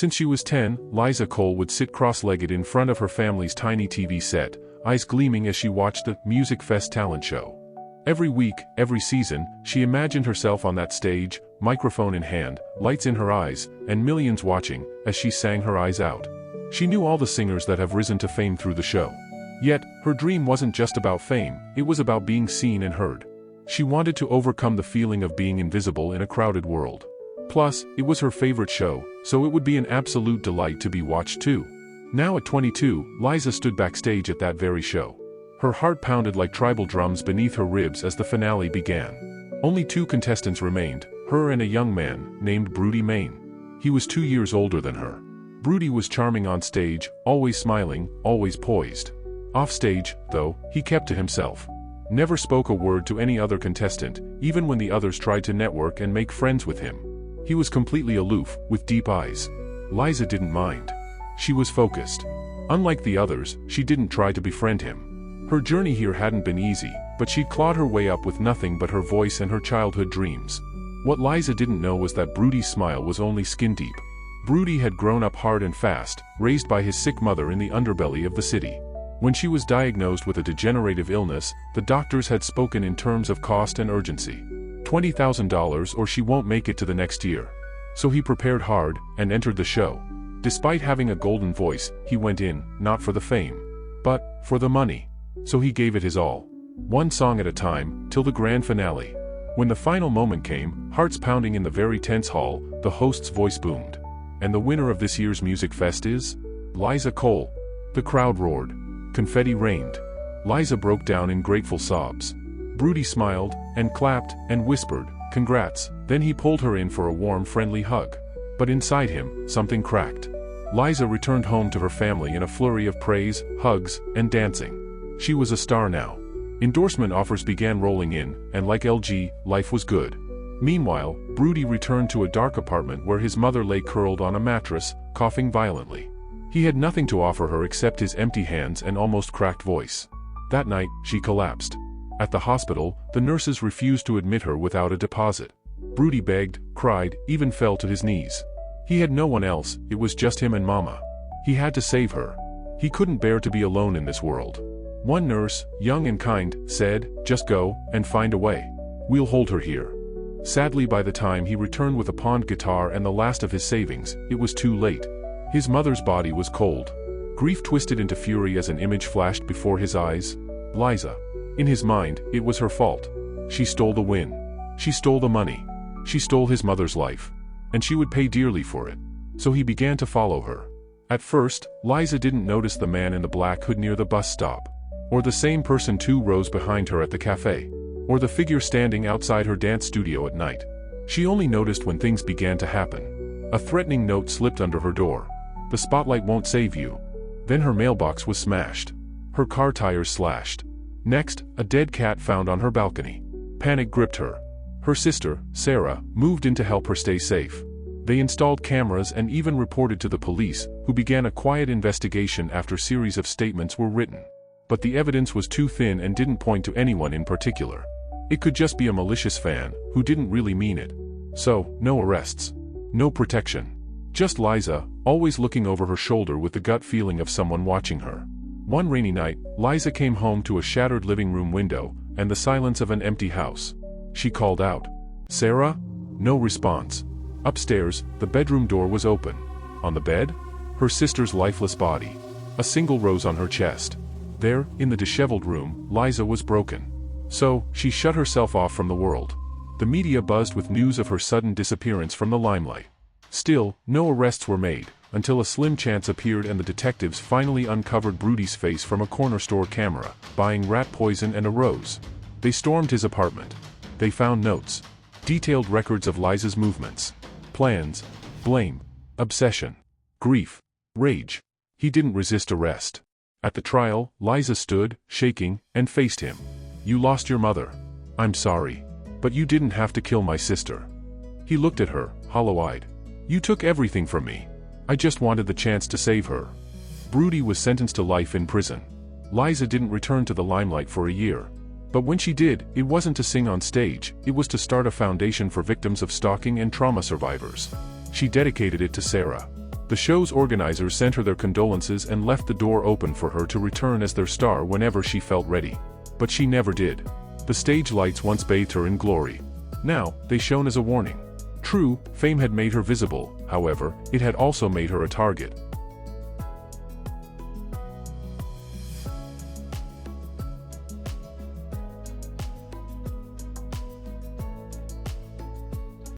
Since she was 10, Liza Cole would sit cross-legged in front of her family's tiny TV set, eyes gleaming as she watched the Music Fest talent show. Every week, every season, she imagined herself on that stage, microphone in hand, lights in her eyes, and millions watching, as she sang her eyes out. She knew all the singers that have risen to fame through the show. Yet, her dream wasn't just about fame, it was about being seen and heard. She wanted to overcome the feeling of being invisible in a crowded world. Plus, it was her favorite show, so it would be an absolute delight to be watched too. Now at 22, Liza stood backstage at that very show. Her heart pounded like tribal drums beneath her ribs as the finale began. Only 2 contestants remained, her and a young man, named Broody Main. He was 2 years older than her. Broody was charming on stage, always smiling, always poised. Off stage, though, he kept to himself. Never spoke a word to any other contestant, even when the others tried to network and make friends with him. He was completely aloof, with deep eyes. Liza didn't mind. She was focused. Unlike the others, she didn't try to befriend him. Her journey here hadn't been easy, but she'd clawed her way up with nothing but her voice and her childhood dreams. What Liza didn't know was that Broody's smile was only skin deep. Broody had grown up hard and fast, raised by his sick mother in the underbelly of the city. When she was diagnosed with a degenerative illness, the doctors had spoken in terms of cost and urgency. $20,000 or she won't make it to the next year. So he prepared hard, and entered the show. Despite having a golden voice, he went in, not for the fame, but for the money. So he gave it his all. One song at a time, till the grand finale. When the final moment came, hearts pounding in the very tense hall, the host's voice boomed. And the winner of this year's Music Fest is Liza Cole. The crowd roared. Confetti rained. Liza broke down in grateful sobs. Broody smiled, and clapped, and whispered, "Congrats." Then he pulled her in for a warm, friendly hug. But inside him, something cracked. Liza returned home to her family in a flurry of praise, hugs, and dancing. She was a star now. Endorsement offers began rolling in, and like LG, life was good. Meanwhile, Broody returned to a dark apartment where his mother lay curled on a mattress, coughing violently. He had nothing to offer her except his empty hands and almost cracked voice. That night, she collapsed. At the hospital, the nurses refused to admit her without a deposit. Broody begged, cried, even fell to his knees. He had no one else, it was just him and Mama. He had to save her. He couldn't bear to be alone in this world. One nurse, young and kind, said, "Just go, and find a way. We'll hold her here." Sadly, by the time he returned with a pawned guitar and the last of his savings, it was too late. His mother's body was cold. Grief twisted into fury as an image flashed before his eyes. Liza. In his mind, it was her fault. She stole the win. She stole the money. She stole his mother's life. And she would pay dearly for it. So he began to follow her. At first, Liza didn't notice the man in the black hood near the bus stop. Or the same person 2 rows behind her at the cafe. Or the figure standing outside her dance studio at night. She only noticed when things began to happen. A threatening note slipped under her door. "The spotlight won't save you." Then her mailbox was smashed. Her car tires slashed. Next, a dead cat found on her balcony. Panic gripped her. Her sister, Sarah, moved in to help her stay safe. They installed cameras and even reported to the police, who began a quiet investigation after a series of statements were written. But the evidence was too thin and didn't point to anyone in particular. It could just be a malicious fan, who didn't really mean it. So, no arrests. No protection. Just Liza, always looking over her shoulder with the gut feeling of someone watching her. One rainy night, Liza came home to a shattered living room window, and the silence of an empty house. She called out, "Sarah?" No response. Upstairs, the bedroom door was open. On the bed? Her sister's lifeless body. A single rose on her chest. There, in the disheveled room, Liza was broken. So, she shut herself off from the world. The media buzzed with news of her sudden disappearance from the limelight. Still, no arrests were made, until a slim chance appeared and the detectives finally uncovered Broody's face from a corner store camera, buying rat poison and a rose. They stormed his apartment. They found notes. Detailed records of Liza's movements. Plans. Blame. Obsession. Grief. Rage. He didn't resist arrest. At the trial, Liza stood, shaking, and faced him. "You lost your mother. I'm sorry. But you didn't have to kill my sister." He looked at her, hollow-eyed. "You took everything from me. I just wanted the chance to save her." Broody was sentenced to life in prison. Liza didn't return to the limelight for a year. But when she did, it wasn't to sing on stage, it was to start a foundation for victims of stalking and trauma survivors. She dedicated it to Sarah. The show's organizers sent her their condolences and left the door open for her to return as their star whenever she felt ready. But she never did. The stage lights once bathed her in glory. Now, they shone as a warning. True, fame had made her visible, however, it had also made her a target.